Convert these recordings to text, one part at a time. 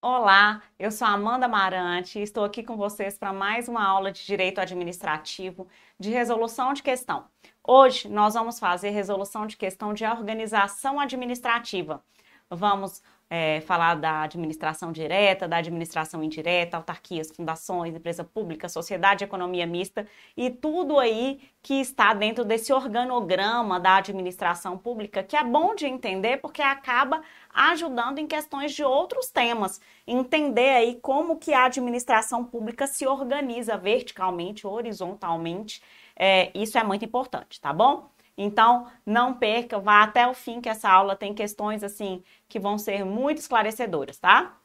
Olá, eu sou a Amanda Amarante e estou aqui com vocês para mais uma aula de Direito Administrativo de resolução de questão. Hoje nós vamos fazer resolução de questão de organização administrativa. Vamos falar da administração direta, da administração indireta, autarquias, fundações, empresa pública, sociedade, economia mista e tudo aí que está dentro desse organograma da administração pública, que é bom de entender porque acaba ajudando em questões de outros temas. Entender aí como que a administração pública se organiza verticalmente, horizontalmente, isso é muito importante, tá bom? Então, não perca, vá até o fim que essa aula tem questões assim que vão ser muito esclarecedoras, tá?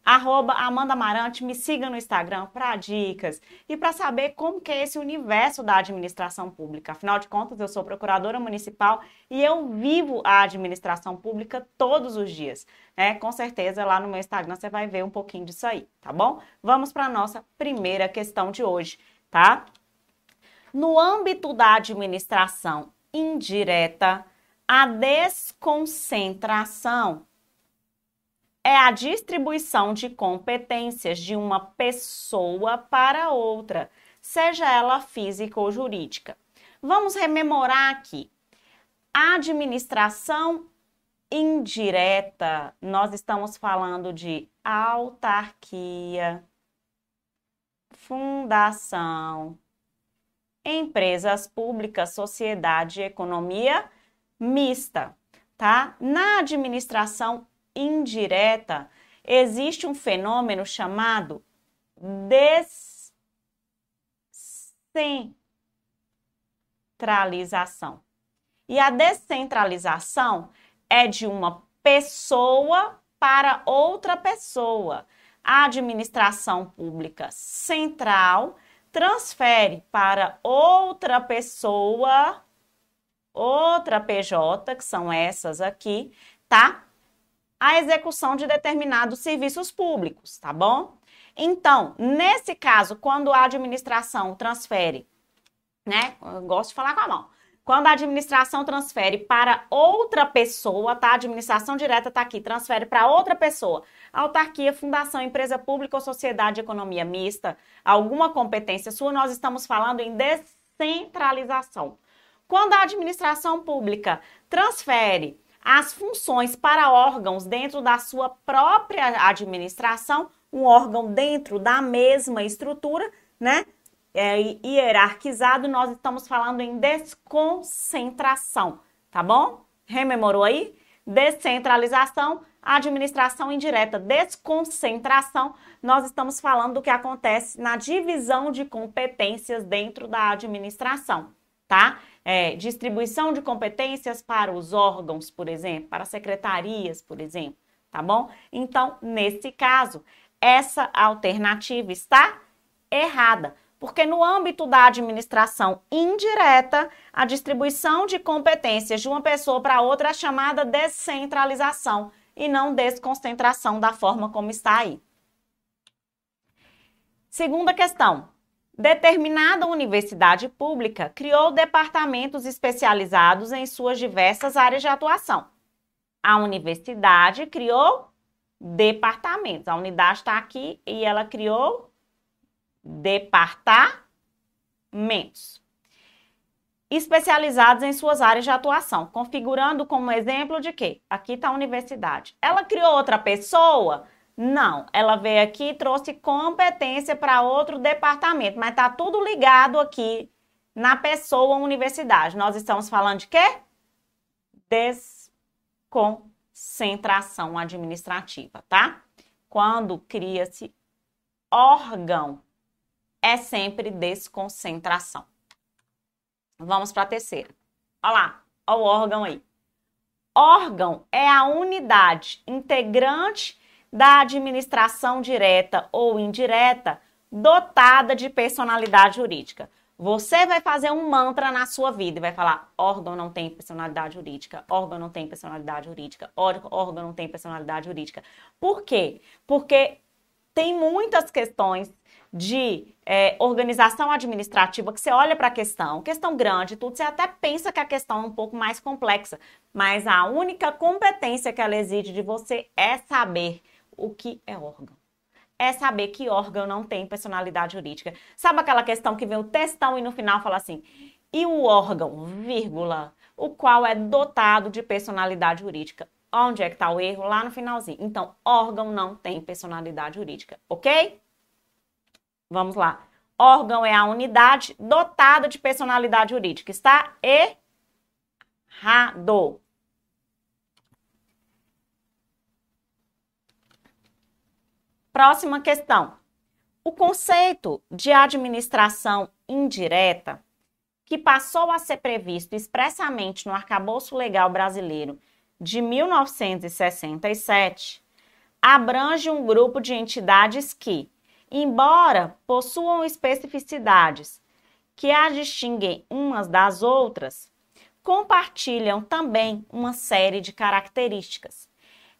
@Amanda Amarante, me siga no Instagram para dicas e para saber como que é esse universo da administração pública. Afinal de contas, eu sou procuradora municipal e eu vivo a administração pública todos os dias, né? Com certeza lá no meu Instagram você vai ver um pouquinho disso aí, tá bom? Vamos para a nossa primeira questão de hoje, tá? No âmbito da administração indireta, a desconcentração é a distribuição de competências de uma pessoa para outra, seja ela física ou jurídica. Vamos rememorar aqui. A administração indireta, nós estamos falando de autarquia, fundação, empresas públicas, sociedade e economia mista, tá? Na administração indireta, existe um fenômeno chamado descentralização. E a descentralização é de uma pessoa para outra pessoa. A administração pública central transfere para outra pessoa, outra PJ, que são essas aqui, tá? A execução de determinados serviços públicos, tá bom? Então, nesse caso, quando a administração transfere, né? Eu gosto de falar com a mão. Quando a administração transfere para outra pessoa, tá? A administração direta tá aqui, transfere para outra pessoa. Autarquia, fundação, empresa pública ou sociedade de economia mista, alguma competência sua, nós estamos falando em descentralização. Quando a administração pública transfere as funções para órgãos dentro da sua própria administração, um órgão dentro da mesma estrutura, né? Hierarquizado, nós estamos falando em desconcentração, tá bom? Rememorou aí? Descentralização, administração indireta. Desconcentração, nós estamos falando do que acontece na divisão de competências dentro da administração, tá? Distribuição de competências para os órgãos, por exemplo, para secretarias, por exemplo, tá bom? Então, nesse caso, essa alternativa está errada. Porque no âmbito da administração indireta, a distribuição de competências de uma pessoa para outra é chamada descentralização e não desconcentração da forma como está aí. Segunda questão. Determinada universidade pública criou departamentos especializados em suas diversas áreas de atuação. A universidade criou departamentos. A unidade está aqui e ela criou departamentos especializados em suas áreas de atuação, configurando como exemplo de quê? Aqui está a universidade. Ela criou outra pessoa? Não, ela veio aqui e trouxe competência para outro departamento, mas está tudo ligado aqui na pessoa universidade. Nós estamos falando de quê? Desconcentração administrativa, tá? Quando cria-se órgão, é sempre desconcentração. Vamos para a terceira. Olha lá, olha o órgão aí. Órgão é a unidade integrante da administração direta ou indireta dotada de personalidade jurídica. Você vai fazer um mantra na sua vida e vai falar: órgão não tem personalidade jurídica, órgão não tem personalidade jurídica, órgão não tem personalidade jurídica. Por quê? Porque tem muitas questões de organização administrativa que você olha para a questão grande, tudo, você até pensa que a questão é um pouco mais complexa, mas a única competência que ela exige de você é saber o que é órgão. É saber que órgão não tem personalidade jurídica. Sabe aquela questão que vem o textão e no final fala assim, e o órgão, vírgula, o qual é dotado de personalidade jurídica. Onde é que está o erro? Lá no finalzinho. Então, órgão não tem personalidade jurídica, ok? Vamos lá. Órgão é a unidade dotada de personalidade jurídica. Está errado. Próxima questão. O conceito de administração indireta, que passou a ser previsto expressamente no Arcabouço Legal Brasileiro de 1967, abrange um grupo de entidades que, embora possuam especificidades que as distinguem umas das outras, compartilham também uma série de características.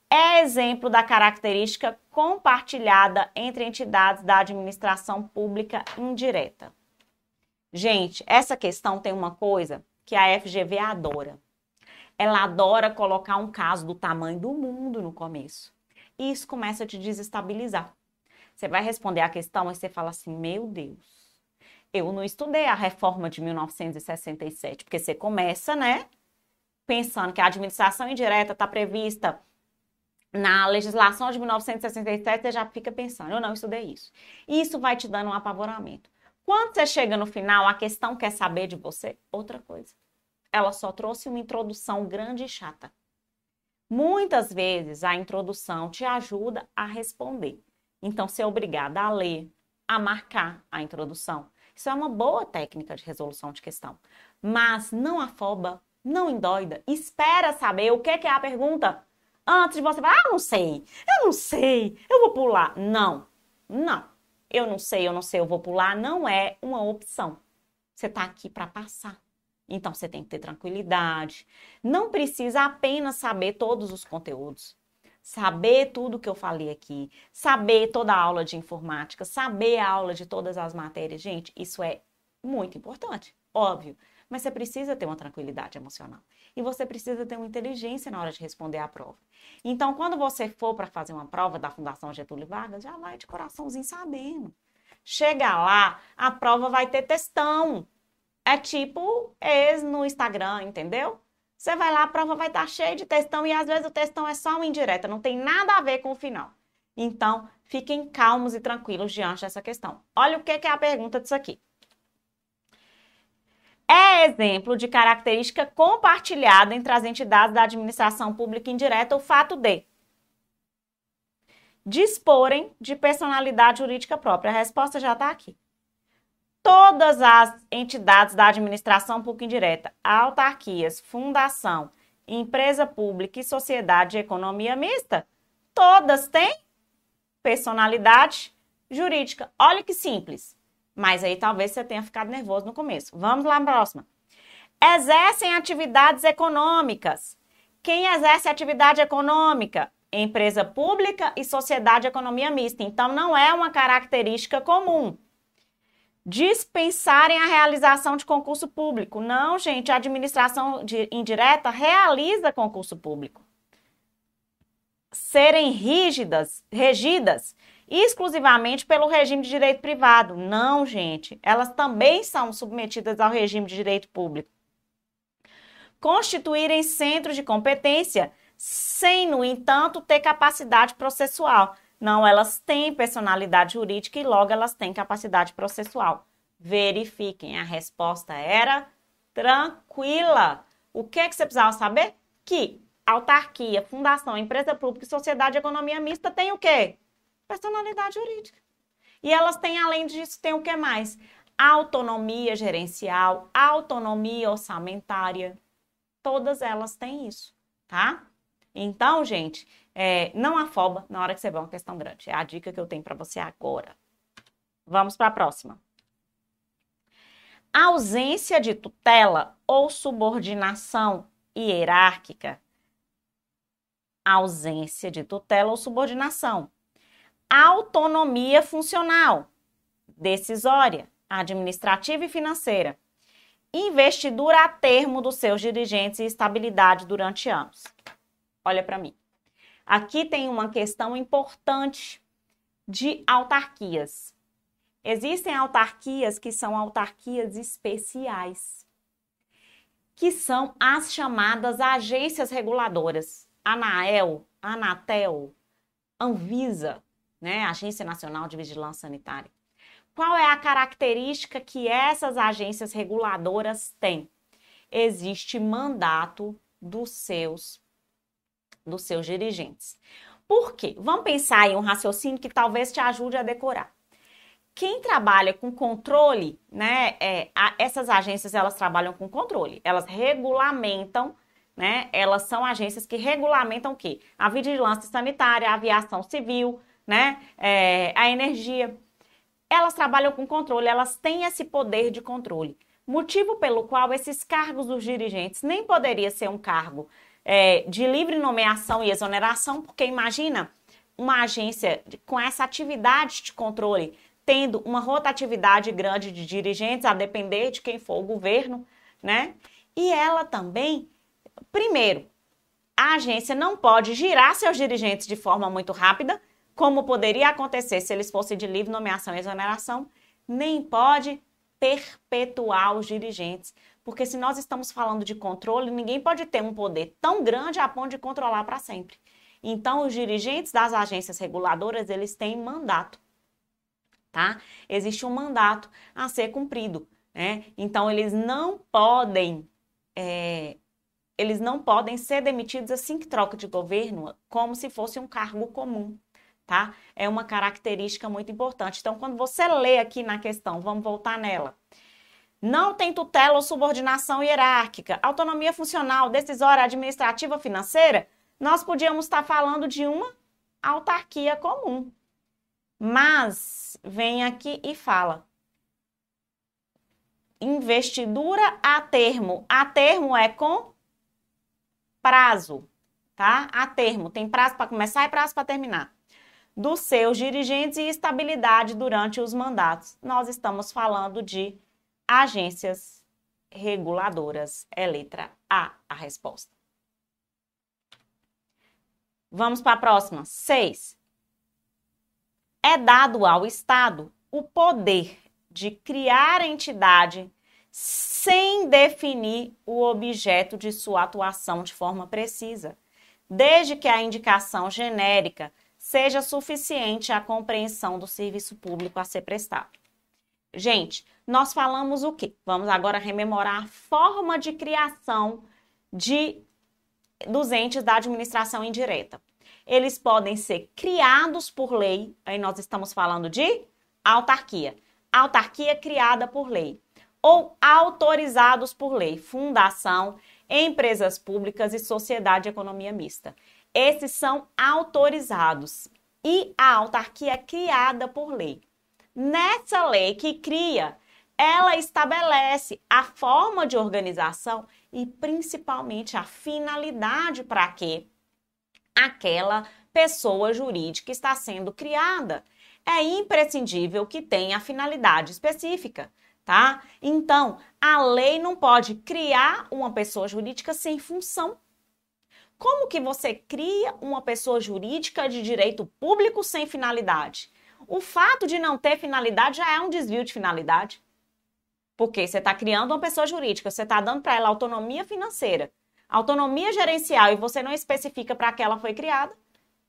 É exemplo da característica compartilhada entre entidades da administração pública indireta. Gente, essa questão tem uma coisa que a FGV adora. Ela adora colocar um caso do tamanho do mundo no começo. E isso começa a te desestabilizar. Você vai responder a questão e você fala assim, meu Deus, eu não estudei a reforma de 1967, porque você começa, né, pensando que a administração indireta está prevista na legislação de 1967, você já fica pensando, eu não estudei isso. Isso vai te dando um apavoramento. Quando você chega no final, a questão quer saber de você outra coisa. Ela só trouxe uma introdução grande e chata. Muitas vezes a introdução te ajuda a responder. Então, você é obrigada a ler, a marcar a introdução. Isso é uma boa técnica de resolução de questão. Mas não afoba, não endoida. Espera saber o que é a pergunta. Antes de você falar, eu não sei, eu vou pular. Não, eu não sei, eu vou pular, não é uma opção. Você está aqui para passar. Então, você tem que ter tranquilidade. Não precisa apenas saber todos os conteúdos. Saber tudo que eu falei aqui, saber toda a aula de informática, saber a aula de todas as matérias. Gente, isso é muito importante, óbvio. Mas você precisa ter uma tranquilidade emocional. E você precisa ter uma inteligência na hora de responder à prova. Então, quando você for para fazer uma prova da Fundação Getúlio Vargas, já vai de coraçãozinho sabendo. Chega lá, a prova vai ter textão. É tipo no Instagram, entendeu? Você vai lá, a prova vai estar cheia de textão e às vezes o textão é só uma indireta, não tem nada a ver com o final. Então, fiquem calmos e tranquilos diante dessa questão. Olha o que é a pergunta disso aqui. É exemplo de característica compartilhada entre as entidades da administração pública indireta o fato de disporem de personalidade jurídica própria. A resposta já está aqui. Todas as entidades da administração pública indireta, autarquias, fundação, empresa pública e sociedade de economia mista, todas têm personalidade jurídica. Olha que simples. Mas aí talvez você tenha ficado nervoso no começo. Vamos lá na próxima. Exercem atividades econômicas. Quem exerce atividade econômica? Empresa pública e sociedade de economia mista. Então, não é uma característica comum. Dispensarem a realização de concurso público. Não, gente, a administração indireta realiza concurso público. Serem regidas exclusivamente pelo regime de direito privado. Não, gente, elas também são submetidas ao regime de direito público. Constituírem centros de competência sem, no entanto, ter capacidade processual. Não, elas têm personalidade jurídica e logo elas têm capacidade processual. Verifiquem, a resposta era tranquila. O que você precisava saber? Que autarquia, fundação, empresa pública e sociedade de economia mista tem o quê? Personalidade jurídica. E elas têm, além disso, tem o que mais? Autonomia gerencial, autonomia orçamentária. Todas elas têm isso, tá? Então, gente, não afoba na hora que você vê uma questão grande. É a dica que eu tenho para você agora. Vamos para a próxima. Ausência de tutela ou subordinação hierárquica. Ausência de tutela ou subordinação. Autonomia funcional, decisória, administrativa e financeira. Investidura a termo dos seus dirigentes e estabilidade durante anos. Olha para mim. Aqui tem uma questão importante de autarquias. Existem autarquias que são autarquias especiais, que são as chamadas agências reguladoras. ANAEL, Anatel, Anvisa, né? Agência Nacional de Vigilância Sanitária. Qual é a característica que essas agências reguladoras têm? Existe mandato dos seus dirigentes. Por quê? Vamos pensar em um raciocínio que talvez te ajude a decorar. Quem trabalha com controle, né? Essas agências, elas trabalham com controle. Elas regulamentam, né? Elas são agências que regulamentam o quê? A vigilância sanitária, a aviação civil, né? A energia. Elas trabalham com controle, elas têm esse poder de controle. Motivo pelo qual esses cargos dos dirigentes nem poderia ser um cargo de livre nomeação e exoneração, porque imagina uma agência com essa atividade de controle tendo uma rotatividade grande de dirigentes, a depender de quem for o governo, né? E ela também, primeiro, a agência não pode girar seus dirigentes de forma muito rápida, como poderia acontecer se eles fossem de livre nomeação e exoneração, nem pode perpetuar os dirigentes, porque se nós estamos falando de controle, ninguém pode ter um poder tão grande a ponto de controlar para sempre. Então, os dirigentes das agências reguladoras, eles têm mandato, tá? Existe um mandato a ser cumprido, né? Então, eles não podem ser demitidos assim que troca de governo, como se fosse um cargo comum, tá? É uma característica muito importante. Então, quando você lê aqui na questão, vamos voltar nela. Não tem tutela ou subordinação hierárquica, autonomia funcional, decisória, administrativa, financeira, nós podíamos estar falando de uma autarquia comum. Mas vem aqui e fala: investidura a termo. A termo é com prazo, tá? A termo. Tem prazo para começar e prazo para terminar. Dos seus dirigentes e estabilidade durante os mandatos. Nós estamos falando de agências reguladoras. É letra A resposta. Vamos para a próxima. 6. É dado ao Estado o poder de criar entidade sem definir o objeto de sua atuação de forma precisa, desde que a indicação genérica seja suficiente à compreensão do serviço público a ser prestado. Gente, nós falamos o quê? Vamos agora rememorar a forma de criação dos entes da administração indireta. Eles podem ser criados por lei, aí nós estamos falando de autarquia. Autarquia criada por lei. Ou autorizados por lei, fundação, empresas públicas e sociedade de economia mista. Esses são autorizados e a autarquia é criada por lei. Nessa lei que cria, ela estabelece a forma de organização e principalmente a finalidade para que aquela pessoa jurídica está sendo criada. É imprescindível que tenha finalidade específica, tá? Então, a lei não pode criar uma pessoa jurídica sem função. Como que você cria uma pessoa jurídica de direito público sem finalidade? O fato de não ter finalidade já é um desvio de finalidade. Porque você está criando uma pessoa jurídica, você está dando para ela autonomia financeira, autonomia gerencial e você não especifica para que ela foi criada,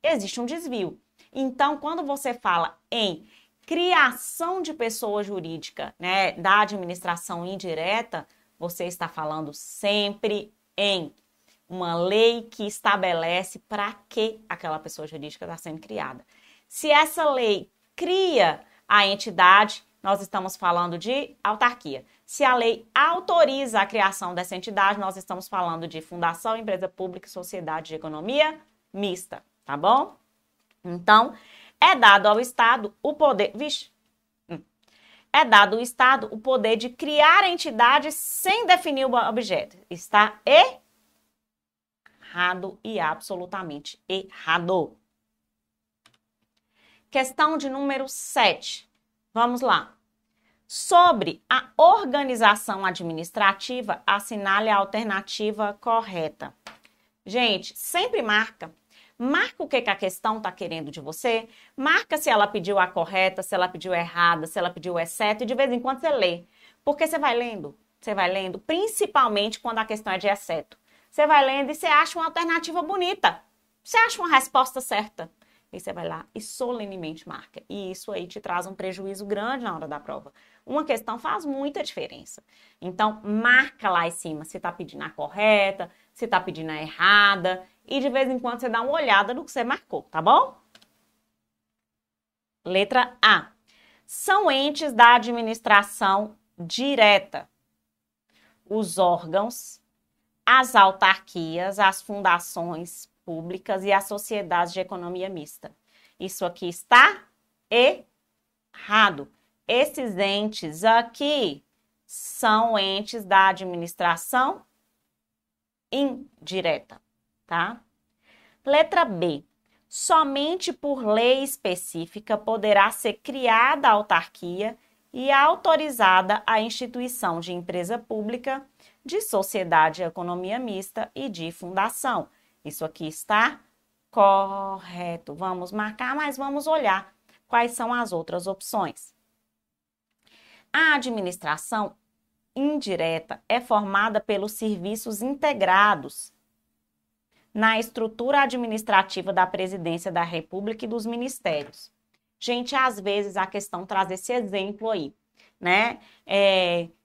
existe um desvio. Então, quando você fala em criação de pessoa jurídica, né, da administração indireta, você está falando sempre em uma lei que estabelece para que aquela pessoa jurídica está sendo criada. Se essa lei cria a entidade, nós estamos falando de autarquia. Se a lei autoriza a criação dessa entidade, nós estamos falando de fundação, empresa pública e sociedade de economia mista, tá bom? Então, é dado ao Estado o poder... É dado ao Estado o poder de criar entidades sem definir o objeto. Está errado e absolutamente errado. Questão de número 7. Vamos lá. Sobre a organização administrativa, assinale a alternativa correta. Gente, sempre marca. Marca o que a questão está querendo de você. Marca se ela pediu a correta, se ela pediu a errada, se ela pediu o exceto. E de vez em quando você lê. Porque você vai lendo, principalmente quando a questão é de exceto. Você vai lendo e você acha uma alternativa bonita. Você acha uma resposta certa. E você vai lá e solenemente marca. E isso aí te traz um prejuízo grande na hora da prova. Uma questão faz muita diferença. Então, marca lá em cima se está pedindo a correta, se está pedindo a errada. E de vez em quando você dá uma olhada no que você marcou, tá bom? Letra A. São entes da administração direta. Os órgãos, as autarquias, as fundações públicas e as sociedades de economia mista. Isso aqui está errado. Esses entes aqui são entes da administração indireta, tá? Letra B. Somente por lei específica poderá ser criada a autarquia e autorizada a instituição de empresa pública, de sociedade de economia mista e de fundação. Isso aqui está correto. Vamos marcar, mas vamos olhar quais são as outras opções. A administração indireta é formada pelos serviços integrados na estrutura administrativa da Presidência da República e dos ministérios. Gente, às vezes a questão traz esse exemplo aí, né?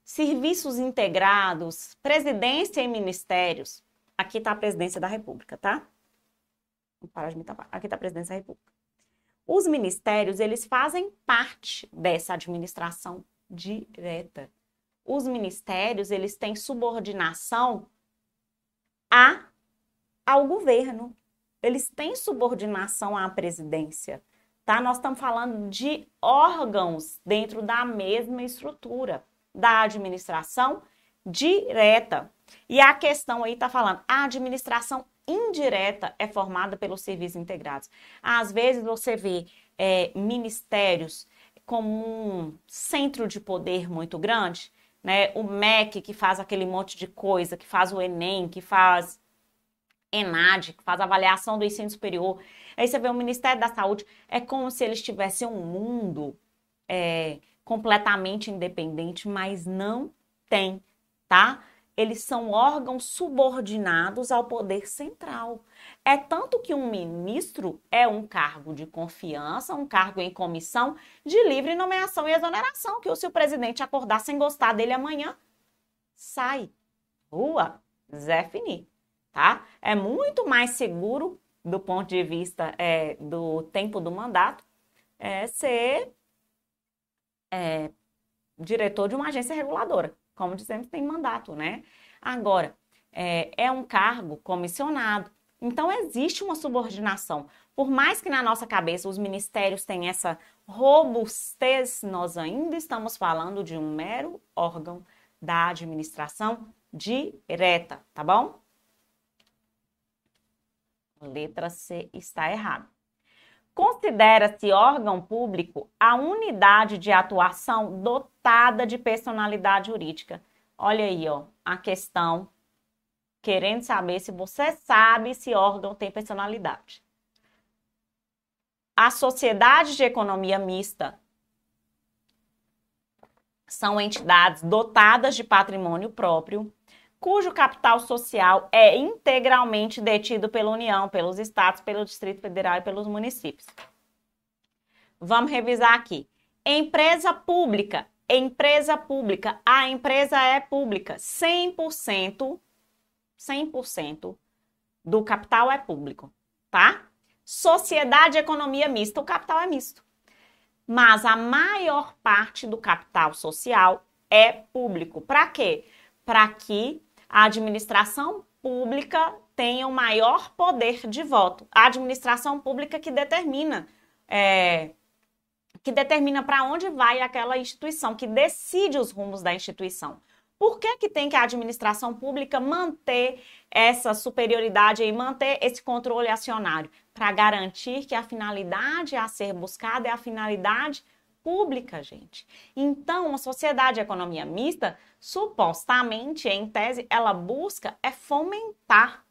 Serviços integrados, presidência e ministérios. Aqui está a Presidência da República, tá? Vou parar de me tapar. Aqui está a Presidência da República. Os ministérios, eles fazem parte dessa administração direta. Os ministérios, eles têm subordinação ao governo. Eles têm subordinação à presidência, tá? Nós estamos falando de órgãos dentro da mesma estrutura da administração direta. E a questão aí está falando, a administração indireta é formada pelos serviços integrados. Às vezes você vê ministérios como um centro de poder muito grande, né? O MEC, que faz aquele monte de coisa, que faz o Enem, que faz ENAD, que faz avaliação do ensino superior. Aí você vê o Ministério da Saúde, é como se eles tivessem um mundo completamente independente, mas não tem, tá? Eles são órgãos subordinados ao poder central. É tanto que um ministro é um cargo de confiança, um cargo em comissão de livre nomeação e exoneração, que se o presidente acordar sem gostar dele amanhã, sai. Rua, Zé Fini, tá? É muito mais seguro, do ponto de vista do tempo do mandato, ser diretor de uma agência reguladora. Como dizemos, tem mandato, né? Agora, é um cargo comissionado. Então, existe uma subordinação. Por mais que na nossa cabeça os ministérios tenham essa robustez, nós ainda estamos falando de um mero órgão da administração direta, tá bom? Letra C está errada. Considera-se órgão público a unidade de atuação dotada de personalidade jurídica. Olha aí, ó, a questão querendo saber se você sabe se órgão tem personalidade. A sociedade de economia mista são entidades dotadas de patrimônio próprio, cujo capital social é integralmente detido pela União, pelos estados, pelo Distrito Federal e pelos municípios. Vamos revisar aqui. Empresa pública, a empresa é pública, 100% do capital é público, tá? Sociedade de economia mista, o capital é misto. Mas a maior parte do capital social é público. Para quê? Para que a administração pública tenha o maior poder de voto. A administração pública que determina para onde vai aquela instituição, que decide os rumos da instituição. Por que tem que a administração pública manter essa superioridade e manter esse controle acionário? Para garantir que a finalidade a ser buscada é a finalidade pública, gente. Então, a sociedade de economia mista, supostamente, em tese, ela busca fomentar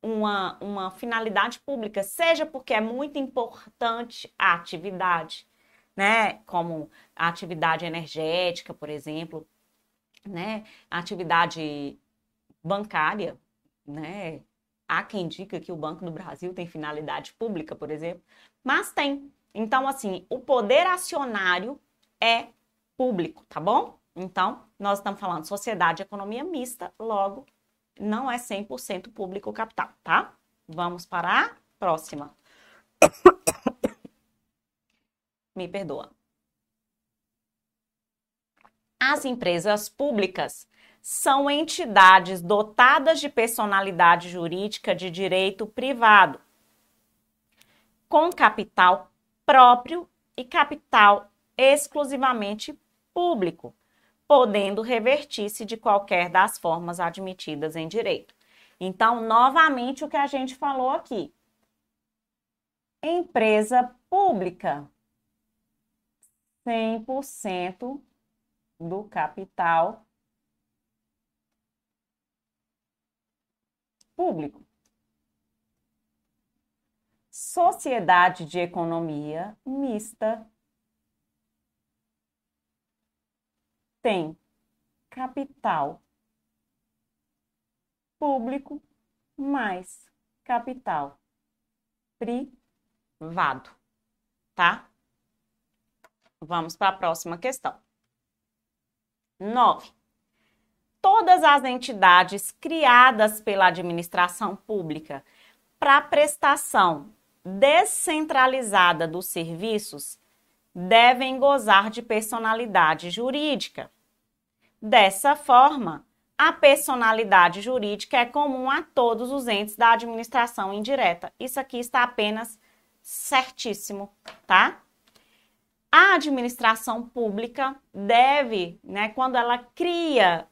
uma finalidade pública, seja porque é muito importante a atividade, né? Como a atividade energética, por exemplo, né? A atividade bancária, né? Há quem diga que o Banco do Brasil tem finalidade pública, por exemplo, mas tem. Então, assim, o poder acionário é público, tá bom? Então, nós estamos falando de sociedade e economia mista, logo, não é 100% público o capital, tá? Vamos para a próxima. Me perdoa. As empresas públicas são entidades dotadas de personalidade jurídica de direito privado, com capital próprio e capital exclusivamente público, podendo revertir-se de qualquer das formas admitidas em direito. Então, novamente, o que a gente falou aqui. Empresa pública, 100% do capital público. Sociedade de economia mista tem capital público mais capital privado, tá? Vamos para a próxima questão. 9. Todas as entidades criadas pela administração pública para prestação descentralizada dos serviços devem gozar de personalidade jurídica. Dessa forma, a personalidade jurídica é comum a todos os entes da administração indireta. Isso aqui está apenas certíssimo, tá? A administração pública deve, né, quando ela cria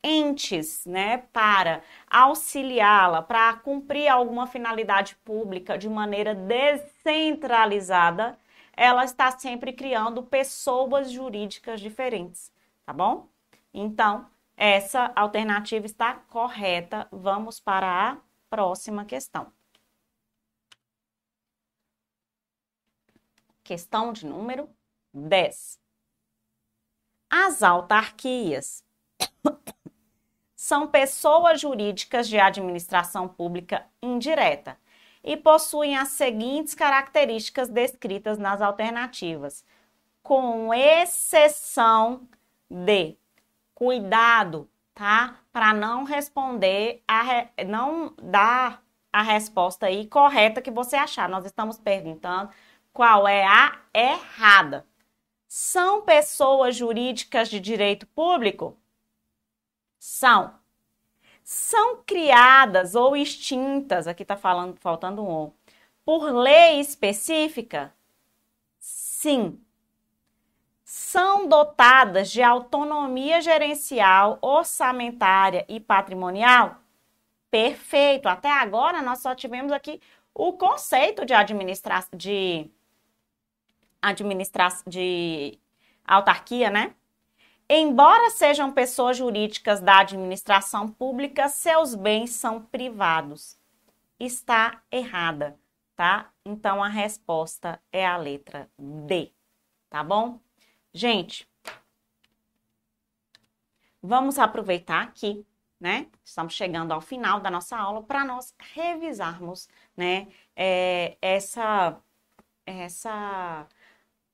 entes, né, para auxiliá-la, para cumprir alguma finalidade pública de maneira descentralizada, ela está sempre criando pessoas jurídicas diferentes, tá bom? Então, essa alternativa está correta. Vamos para a próxima questão. Questão de número 10. As autarquias são pessoas jurídicas de administração pública indireta e possuem as seguintes características descritas nas alternativas, com exceção de cuidado, tá? Para não responder, não dar a resposta aí correta que você achar. Nós estamos perguntando qual é a errada. São pessoas jurídicas de direito público? São. São criadas ou extintas, aqui está faltando um, por lei específica? Sim. São dotadas de autonomia gerencial, orçamentária e patrimonial? Perfeito. Até agora nós só tivemos aqui o conceito de autarquia, né? Embora sejam pessoas jurídicas da administração pública, seus bens são privados. Está errada, tá? Então a resposta é a letra D, tá bom? Gente, vamos aproveitar aqui, né? Estamos chegando ao final da nossa aula para nós revisarmos, né? Essa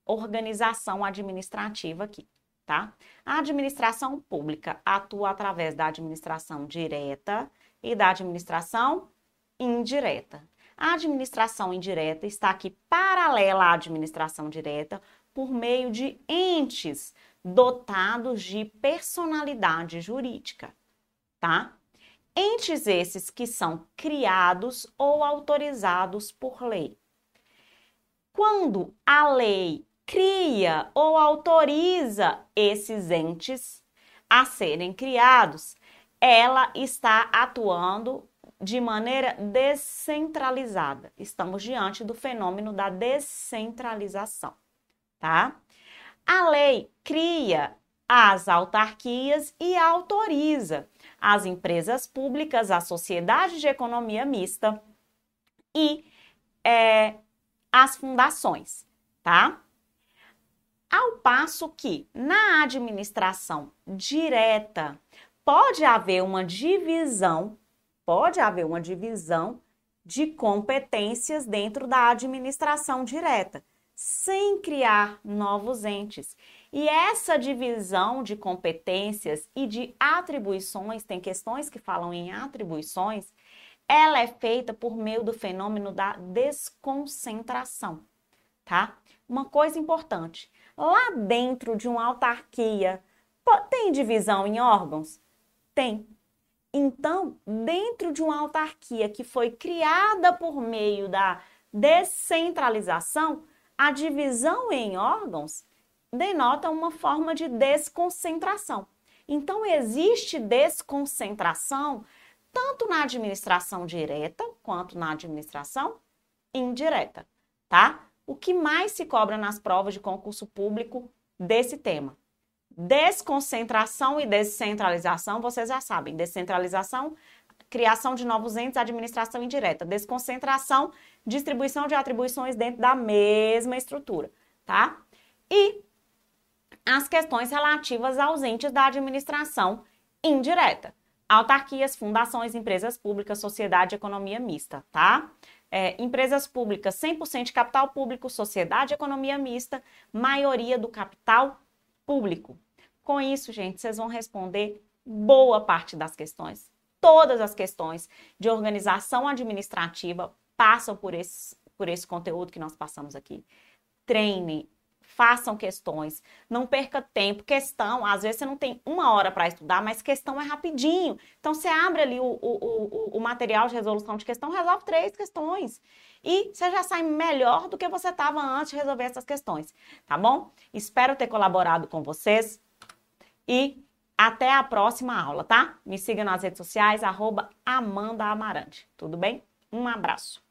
organização administrativa aqui, tá? A administração pública atua através da administração direta e da administração indireta. A administração indireta está aqui paralela à administração direta por meio de entes dotados de personalidade jurídica, tá? Entes esses que são criados ou autorizados por lei. Quando a lei cria ou autoriza esses entes a serem criados, ela está atuando de maneira descentralizada. Estamos diante do fenômeno da descentralização, tá? A lei cria as autarquias e autoriza as empresas públicas, a sociedade de economia mista e as fundações, tá? Ao passo que na administração direta pode haver uma divisão de competências dentro da administração direta, sem criar novos entes. E essa divisão de competências e de atribuições, tem questões que falam em atribuições, ela é feita por meio do fenômeno da desconcentração, tá? Uma coisa importante, lá dentro de uma autarquia, tem divisão em órgãos? Tem. Então, dentro de uma autarquia que foi criada por meio da descentralização, a divisão em órgãos denota uma forma de desconcentração. Então, existe desconcentração tanto na administração direta quanto na administração indireta, tá? O que mais se cobra nas provas de concurso público desse tema? Desconcentração e descentralização, vocês já sabem. Descentralização, criação de novos entes, administração indireta. Desconcentração, distribuição de atribuições dentro da mesma estrutura, tá? E as questões relativas aos entes da administração indireta. Autarquias, fundações, empresas públicas, sociedade, economia mista, tá? Empresas públicas, 100% de capital público, sociedade, economia mista, maioria do capital público. Com isso, gente, vocês vão responder boa parte das questões. Todas as questões de organização administrativa passam por esse conteúdo que nós passamos aqui. Treinem. Façam questões, não perca tempo. Questão, às vezes você não tem 1 hora para estudar, mas questão é rapidinho. Então, você abre ali o material de resolução de questão, resolve 3 questões. E você já sai melhor do que você estava antes de resolver essas questões, tá bom? Espero ter colaborado com vocês e até a próxima aula, tá? Me siga nas redes sociais, @AmandaAmarante. Tudo bem? Um abraço.